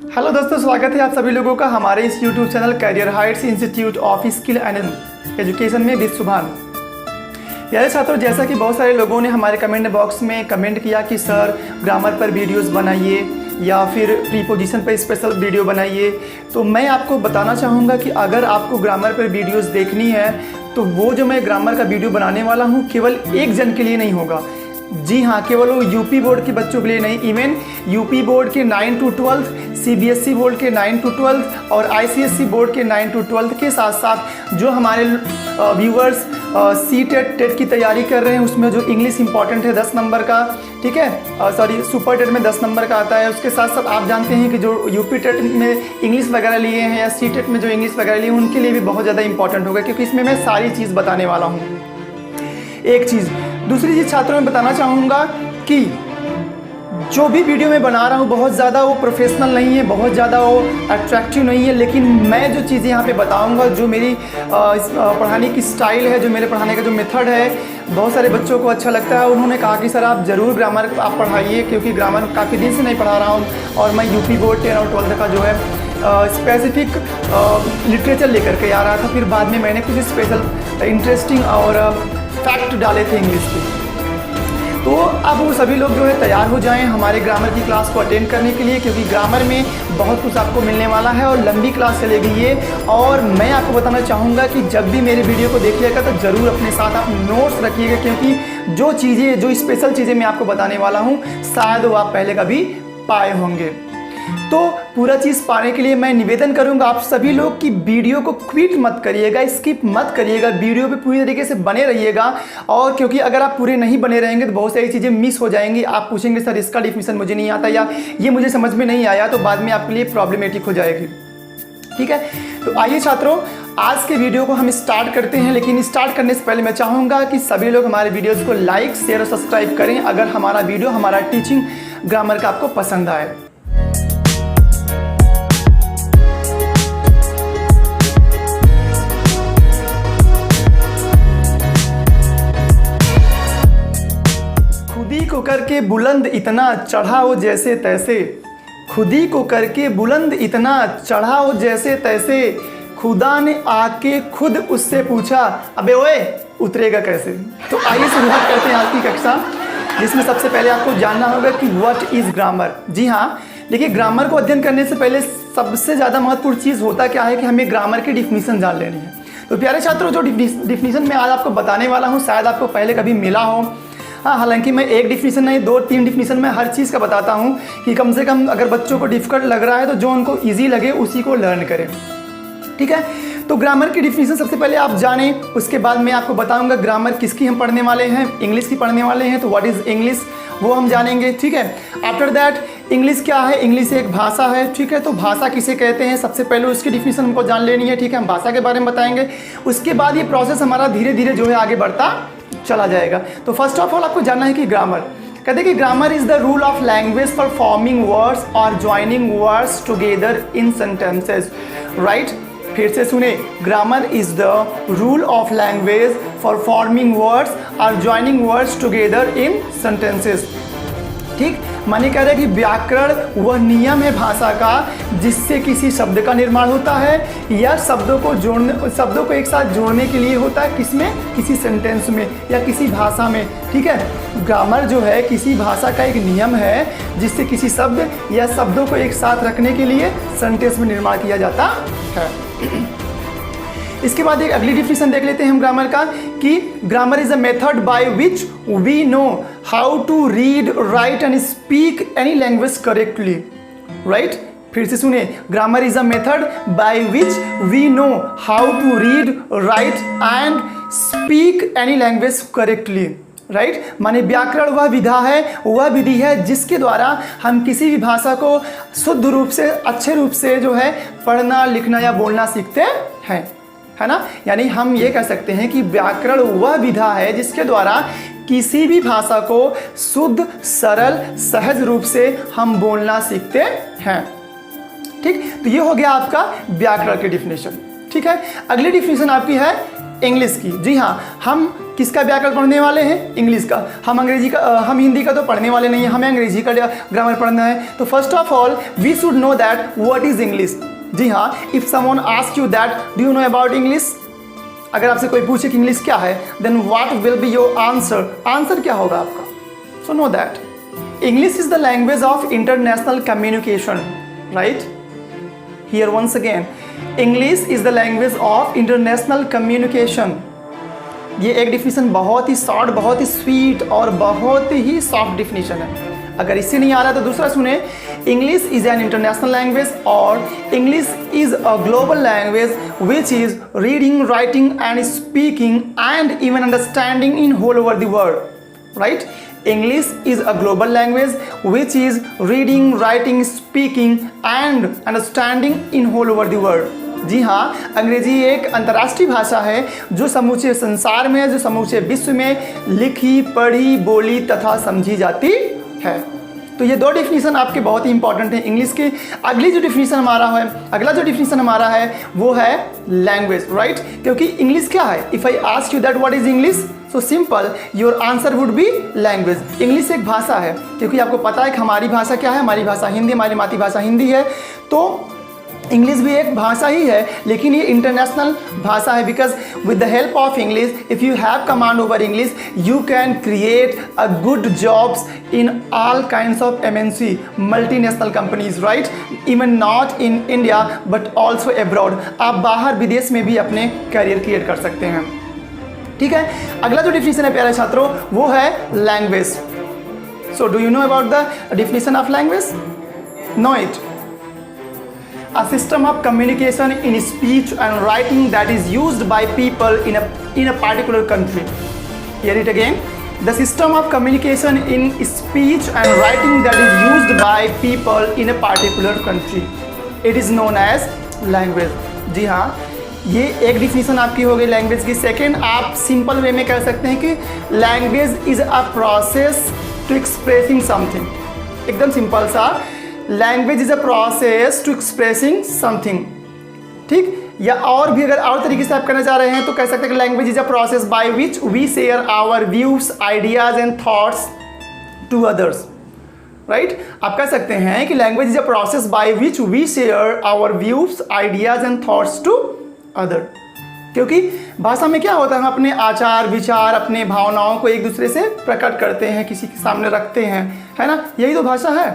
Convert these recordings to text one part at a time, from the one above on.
Hello दोस्तों, स्वागत है आप सभी लोगों का हमारे इस YouTube channel career Heights institute of skill and education में विश्वभान। प्यारे छात्रों, जैसा कि बहुत सारे लोगों ने हमारे कमेंट बॉक्स में कमेंट किया कि सर ग्रामर पर वीडियोस बनाइए या फिर प्रीपोजिशन पर स्पेशल वीडियो बनाइए, तो मैं आपको बताना चाहूँगा कि अगर आपको ग्रामर पर वीडियोस देखनी है तो वो जो मैं ग्रामर का वीडियो बनाने वाला हूँ केवल एक जन के लिए नहीं होगा। जी हाँ, केवल वो यूपी बोर्ड के बच्चों के लिए नहीं, इवन यूपी बोर्ड के 9 to 12, सीबीएसई बोर्ड के 9 to 12 और आईसीएसई बोर्ड के 9 to 12 के साथ साथ जो हमारे व्यूअर्स सी-टेट की तैयारी कर रहे हैं, उसमें जो इंग्लिश इंपॉर्टेंट है 10 नंबर का, ठीक है, सॉरी सुपर टेट में 10 नंबर का आता है। उसके साथ साथ आप जानते हैं कि जो यूपी टेट में इंग्लिश वगैरह लिए हैं या सी-टेट में जो इंग्लिश वगैरह लिए हैं उनके लिए भी बहुत ज़्यादा इंपॉर्टेंट होगा, क्योंकि इसमें मैं सारी चीज़ बताने वाला हूँ। एक चीज़। दूसरी चीज़ छात्रों में बताना चाहूँगा कि जो भी वीडियो मैं बना रहा हूँ बहुत ज़्यादा वो प्रोफेशनल नहीं है, बहुत ज़्यादा वो अट्रैक्टिव नहीं है, लेकिन मैं जो चीज़ें यहाँ पे बताऊँगा, जो मेरी पढ़ाने की स्टाइल है, जो मेरे पढ़ाने का जो मेथड है, बहुत सारे बच्चों को अच्छा लगता है। उन्होंने कहा कि सर आप ज़रूर ग्रामर आप पढ़ाइए, क्योंकि ग्रामर काफ़ी दिन से नहीं पढ़ा रहा हूँ और मैं यूपी बोर्ड 10 और 12 का जो है स्पेसिफिक लिटरेचर लेकर के आ रहा था। फिर बाद में मैंने कुछ स्पेशल इंटरेस्टिंग और फैक्ट डाले थे इंग्लिश के। तो अब वो सभी लोग जो है तैयार हो जाएं हमारे ग्रामर की क्लास को अटेंड करने के लिए, क्योंकि ग्रामर में बहुत कुछ आपको मिलने वाला है और लंबी क्लास चलेगी ये। और मैं आपको बताना चाहूँगा कि जब भी मेरे वीडियो को देखिएगा तो ज़रूर अपने साथ आप नोट्स रखिएगा, क्योंकि जो चीज़ें, जो स्पेशल चीज़ें मैं आपको बताने वाला हूँ शायद वो आप पहले कभी पाए होंगे। तो पूरा चीज़ पाने के लिए मैं निवेदन करूंगा आप सभी लोग कि वीडियो को क्विट मत करिएगा, स्किप मत करिएगा, वीडियो पे पूरी तरीके से बने रहिएगा। और क्योंकि अगर आप पूरे नहीं बने रहेंगे तो बहुत सारी चीज़ें मिस हो जाएंगी। आप पूछेंगे सर इसका डिफिनीशन मुझे नहीं आता या ये मुझे समझ में नहीं आया, तो बाद में आपके लिए प्रॉब्लमेटिक हो जाएगी। ठीक है, तो आइए छात्रों, आज के वीडियो को हम स्टार्ट करते हैं। लेकिन स्टार्ट करने से पहले मैं चाहूँगा कि सभी लोग हमारे वीडियोज़ को लाइक, शेयर और सब्सक्राइब करें अगर हमारा वीडियो, हमारा टीचिंग ग्रामर का आपको पसंद आए। खुदी को करके बुलंद इतना चढ़ा हो जैसे तैसे, खुदी को करके बुलंद इतना चढ़ा हो जैसे तैसे, खुदा ने आके खुद उससे पूछा अबे ओए उतरेगा कैसे। तो आइए शुरुआत करते हैं आज की कक्षा, जिसमें सबसे पहले आपको जानना होगा कि व्हाट इज़ ग्रामर। जी हाँ, देखिए ग्रामर को अध्ययन करने से पहले सबसे ज़्यादा महत्वपूर्ण चीज़ होता क्या है कि हमें ग्रामर की डिफिनीशन जान लेनी है। तो प्यारे छात्रों, जो डिफिनीशन मैं आज आपको बताने वाला हूँ शायद आपको पहले कभी मिला हो। हाँ, हालांकि मैं एक डिफिनीशन नहीं 2-3 डिफिनीशन में हर चीज़ का बताता हूँ कि कम से कम अगर बच्चों को डिफिकल्ट लग रहा है तो जो उनको इजी लगे उसी को लर्न करें। ठीक है, तो ग्रामर की डिफिनीशन सबसे पहले आप जानें, उसके बाद मैं आपको बताऊंगा ग्रामर किसकी हम पढ़ने वाले हैं, इंग्लिश की पढ़ने वाले हैं, तो व्हाट इज़ इंग्लिश वो हम जानेंगे। ठीक है, आफ्टर दैट इंग्लिश क्या है, इंग्लिश एक भाषा है। ठीक है, तो भाषा किसे कहते हैं सबसे पहले उसकी डिफिनीशन हमको जान लेनी है। ठीक है, हम भाषा के बारे में बताएंगे, उसके बाद ये प्रोसेस हमारा धीरे धीरे जो है आगे बढ़ता चला जाएगा। तो फर्स्ट ऑफ ऑल आपको जानना है कि ग्रामर कहते हैं कि grammar is the rule of language for forming words और joining words together in sentences. Right, फिर से सुने, grammar is the rule of language for forming words और joining words together in sentences. ठीक, माने कह रहे हैं कि व्याकरण वह नियम है भाषा का जिससे किसी शब्द का निर्माण होता है या शब्दों को एक साथ जोड़ने के लिए होता है, किसमें, किसी सेंटेंस में या किसी भाषा में। ठीक है, ग्रामर जो है किसी भाषा का एक नियम है जिससे किसी शब्द या शब्दों को एक साथ रखने के लिए सेंटेंस में निर्माण किया जाता है। इसके बाद एक अगली डिफिनीशन देख लेते हैं हम ग्रामर का कि grammar is a method by which we know how to read, write and speak any language correctly. Right, फिर से सुने, grammar is a method by which we know how to read, write and speak any language correctly. Right, माने व्याकरण वह विधा है, वह विधि है जिसके द्वारा हम किसी भी भाषा को शुद्ध रूप से, अच्छे रूप से जो है पढ़ना, लिखना या बोलना सीखते हैं, है ना। यानी हम ये कह सकते हैं कि व्याकरण वह विधा है जिसके द्वारा किसी भी भाषा को शुद्ध, सरल, सहज रूप से हम बोलना सीखते हैं। ठीक, तो ये हो गया आपका व्याकरण की डिफिनेशन। ठीक है, अगली डिफिनेशन आपकी है इंग्लिश की। जी हाँ, हम किसका व्याकरण पढ़ने वाले हैं? इंग्लिश का। हम हिंदी का तो पढ़ने वाले नहीं हैं, हमें अंग्रेजी का ग्रामर पढ़ना है। तो first of all we should know that what is English. जी हाँ, if someone ask you that do you know about English, अगर आपसे कोई पूछे कि इंग्लिश क्या है, then what will be your answer? Answer क्या होगा आपका? So know that English is the language of international communication, right? Hear once again, English is the language of international communication. ये एक डिफिनीशन बहुत ही शॉर्ट, बहुत ही sweet और बहुत ही soft definition है। अगर इससे नहीं आ रहा तो दूसरा सुने, English is an international language और English is a global language which is reading, writing and speaking and even understanding in whole over the world, right? English is a global language which is reading, writing, speaking and understanding in whole over the world. जी हाँ, अंग्रेजी एक अंतर्राष्ट्रीय भाषा है जो समूचे संसार में, जो समूचे विश्व में लिखी, पढ़ी, बोली तथा समझी जाती है। तो ये दो डिफिनीशन आपके बहुत ही इंपॉर्टेंट है इंग्लिश के। अगला जो डिफिनीशन हमारा है वो है लैंग्वेज, राइट? क्योंकि इंग्लिश क्या है? If I ask you that what is English, so simple your answer would be language. English एक भाषा है, क्योंकि आपको पता है कि हमारी भाषा क्या है? हमारी भाषा हिंदी, हमारी मातृभाषा हिंदी है। तो इंग्लिश भी एक भाषा ही है, लेकिन ये इंटरनेशनल भाषा है, because with the help of English, if you have command over English, you can create a good jobs in all kinds of MNC, multinational companies, right? Even not in India but also abroad. आप बाहर विदेश में भी अपने career create कर सकते हैं, ठीक है? अगला जो डिफिनीशन है प्यारे छात्रों वो है language. So do you know about the definition of language? Know it. A system of communication in speech and writing that is used by people in a particular country. Hear it again. The system of communication in speech and writing that is used by people in a particular country. It is known as language. जी हाँ, ये एक definition आपकी हो गई language की। Second, आप simple way में कह सकते हैं कि language is a process to expressing something. एकदम सिंपल सा, language is a process to expressing something, ठीक? या और भी अगर और तरीके से आप करना चाह रहे हैं तो कह सकते हैं कि language is a process by which we share our views, ideas and thoughts to others, right? आप कह सकते हैं कि language is a process by which we share our views, ideas and thoughts to other. क्योंकि भाषा में क्या होता है, हम अपने आचार विचार, अपने भावनाओं को एक दूसरे से प्रकट करते हैं, किसी के सामने रखते हैं, है ना? यही तो भाषा है,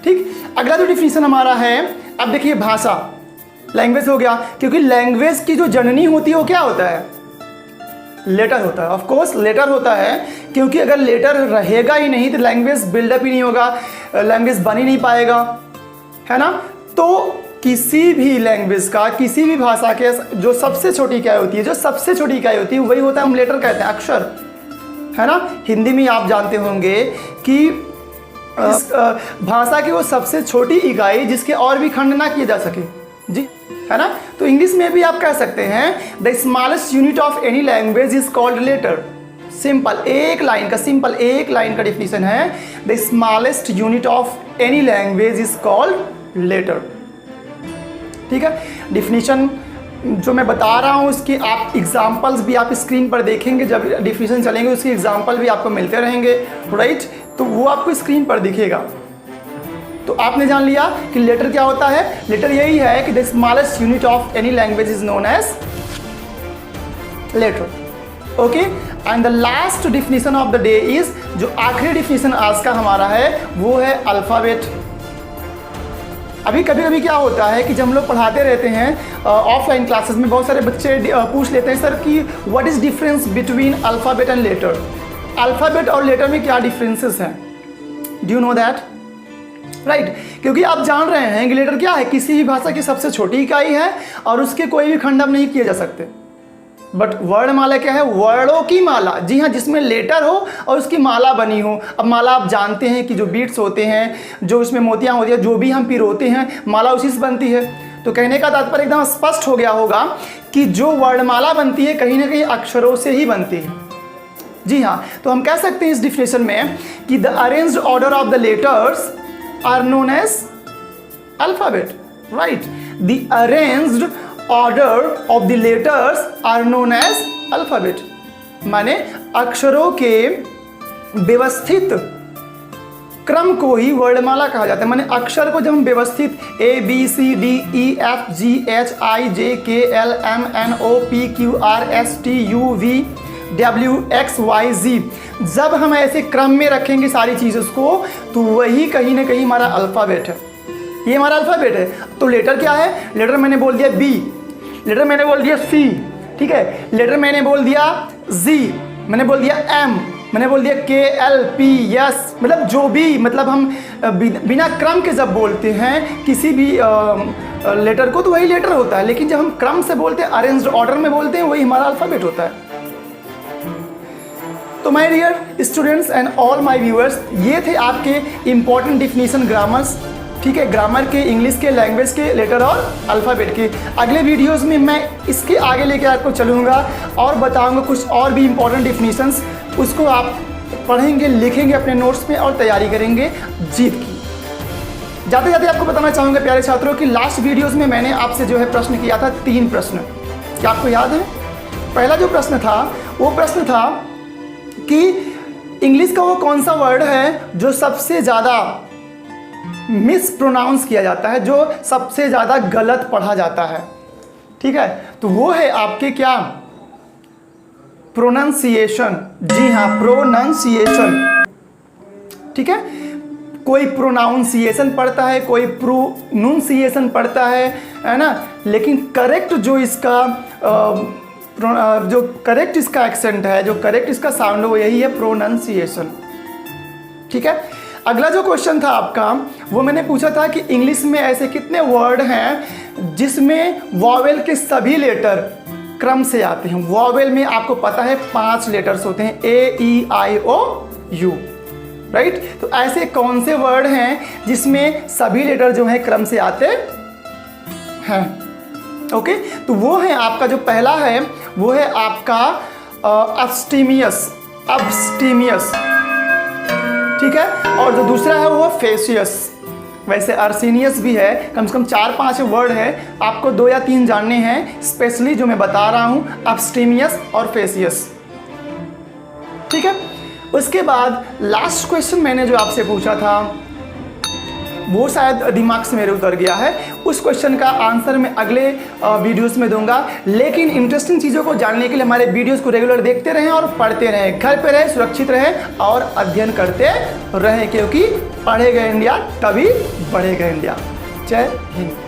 ठीक? अगला जो डिफिनीशन हमारा है, अब देखिए भाषा, लैंग्वेज हो गया, क्योंकि लैंग्वेज की जो जननी होती है वो क्या होता है? लेटर होता है। ऑफ कोर्स लेटर होता है, क्योंकि अगर लेटर रहेगा ही नहीं तो लैंग्वेज बिल्डअप ही नहीं होगा, लैंग्वेज बन ही नहीं पाएगा, है ना? तो किसी भी लैंग्वेज का, किसी भी भाषा के जो सबसे छोटी इकाई होती है, वही होता है, हम लेटर कहते हैं, अक्षर, है ना? हिंदी में आप जानते होंगे कि भाषा की वो सबसे छोटी इकाई जिसके और भी खंड ना किए जा सके, जी, है ना? तो इंग्लिश में भी आप कह सकते हैं the smallest unit of any language is called letter. Simple एक लाइन का डिफिनीशन है, the smallest unit of any language is called letter, ठीक है? डिफिनीशन जो मैं बता रहा हूँ उसकी आप एग्जाम्पल्स भी आप स्क्रीन पर देखेंगे, जब डिफिनीशन चलेंगे उसकी एग्जाम्पल भी आपको मिलते रहेंगे, राइट? तो वो आपको स्क्रीन पर दिखेगा। तो आपने जान लिया कि लेटर क्या होता है। लेटर यही है कि the smallest unit of any language is known as letter, okay? And the last definition of the day is, जो आखिरी डिफिनीशन आज का हमारा है वो है अल्फ़ाबेट। अभी कभी कभी क्या होता है कि जब हम लोग पढ़ाते रहते हैं ऑफलाइन क्लासेस में, बहुत सारे बच्चे पूछ लेते हैं सर कि what is difference between alphabet and later. Alphabet और लेटर में क्या डिफरेंसेस हैं? Do you know that? Right, क्योंकि आप जान रहे हैं कि लेटर क्या है, किसी भी भाषा की सबसे छोटी इकाई है और उसके कोई भी खंड नहीं किए जा सकते। बट वर्णमाला क्या है? वर्णों की माला, जी हाँ, जिसमें लेटर हो और उसकी माला बनी हो। अब माला आप जानते हैं कि जो बीट्स होते हैं, जो उसमें मोतियाँ होती हैं, जो भी हम पिरोते हैं, माला उसी से बनती है। तो कहने का तात्पर्य एकदम स्पष्ट हो गया होगा कि जो वर्णमाला बनती है कहीं ना कहीं अक्षरों से ही बनती है। जी हाँ, तो हम कह सकते हैं इस डिफिनेशन में कि the arranged order of the letters are known as alphabet, right? The arranged order of the letters are known as alphabet. माने अक्षरों के व्यवस्थित क्रम को ही वर्णमाला कहा जाता है। माने अक्षर को जब हम व्यवस्थित ABCDEFGHIJKLMNOPQRSTUVWXYZ जब हम ऐसे क्रम में रखेंगे सारी चीज़ों को तो वही कहीं ना कहीं हमारा अल्फ़ाबेट है। ये हमारा अल्फ़ाबेट है। तो लेटर क्या है? लेटर मैंने बोल दिया B, लेटर मैंने बोल दिया C, ठीक है। लेटर मैंने बोल दिया Z, मैंने बोल दिया M, मैंने बोल दिया KLPS, मतलब जो भी, मतलब हम बिना क्रम के जब बोलते हैं किसी भी लेटर को तो वही लेटर होता है, लेकिन जब हम क्रम से बोलते हैं, अरेंज्ड ऑर्डर में बोलते हैं, वही हमारा अल्फ़ाबेट होता है। तो my dear students and all my viewers, ये थे आपके इम्पॉर्टेंट डिफिनीशन ग्रामर्स, ठीक है, ग्रामर के, इंग्लिश के, लैंग्वेज के, लेटर और अल्फ़ाबेट के। अगले वीडियोस में मैं इसके आगे लेके आपको चलूँगा और बताऊँगा कुछ और भी इम्पॉर्टेंट डिफिनीशंस, उसको आप पढ़ेंगे, लिखेंगे अपने नोट्स में और तैयारी करेंगे जीत की। जाते जाते आपको बताना चाहूँगा प्यारे छात्रों कि लास्ट वीडियोस में मैंने आपसे जो है प्रश्न किया था 3 प्रश्न, क्या आपको याद है? पहला जो प्रश्न था वो प्रश्न था कि इंग्लिश का वो कौन सा वर्ड है जो सबसे ज़्यादा मिस प्रोनाउंस किया जाता है, जो सबसे ज़्यादा गलत पढ़ा जाता है, ठीक है। तो वो है आपके क्या? प्रोनाउंसिएशन। जी हाँ, प्रोनाउंसिएशन, ठीक है। कोई प्रोनाउंसिएशन पढ़ता है, कोई प्रोनुंसिएशन पढ़ता है ना, लेकिन करेक्ट जो इसका जो करेक्ट इसका एक्सेंट है, जो करेक्ट इसका साउंड है, वो यही है प्रोनाउंसिएशन, ठीक है। अगला जो क्वेश्चन था आपका वो मैंने पूछा था कि इंग्लिश में ऐसे कितने वर्ड हैं जिसमें वॉवेल के सभी लेटर क्रम से आते हैं। वॉवेल में आपको पता है 5 लेटर्स होते हैं, AEIOU, राइट। तो ऐसे कौन से वर्ड हैं जिसमें सभी लेटर जो हैं क्रम से आते हैं? ओके, तो वो है आपका जो पहला है वो है आपका अब्स्टीमियस, ठीक है। और जो दूसरा है वो फेसियस। वैसे अर्सिनियस भी है, कम से कम 4-5 वर्ड है, आपको 2 या 3 जानने हैं स्पेशली जो मैं बता रहा हूँ, अब्स्टीमियस और फेसियस, ठीक है। उसके बाद लास्ट क्वेश्चन मैंने जो आपसे पूछा था वो शायद दिमाग से मेरे उतर गया है, उस क्वेश्चन का आंसर मैं अगले वीडियोस में दूंगा। लेकिन इंटरेस्टिंग चीज़ों को जानने के लिए हमारे वीडियोस को रेगुलर देखते रहें और पढ़ते रहें, घर पे रहें, सुरक्षित रहें और अध्ययन करते रहें, क्योंकि पढ़ेगा इंडिया तभी बढ़ेगा इंडिया। जय हिंद।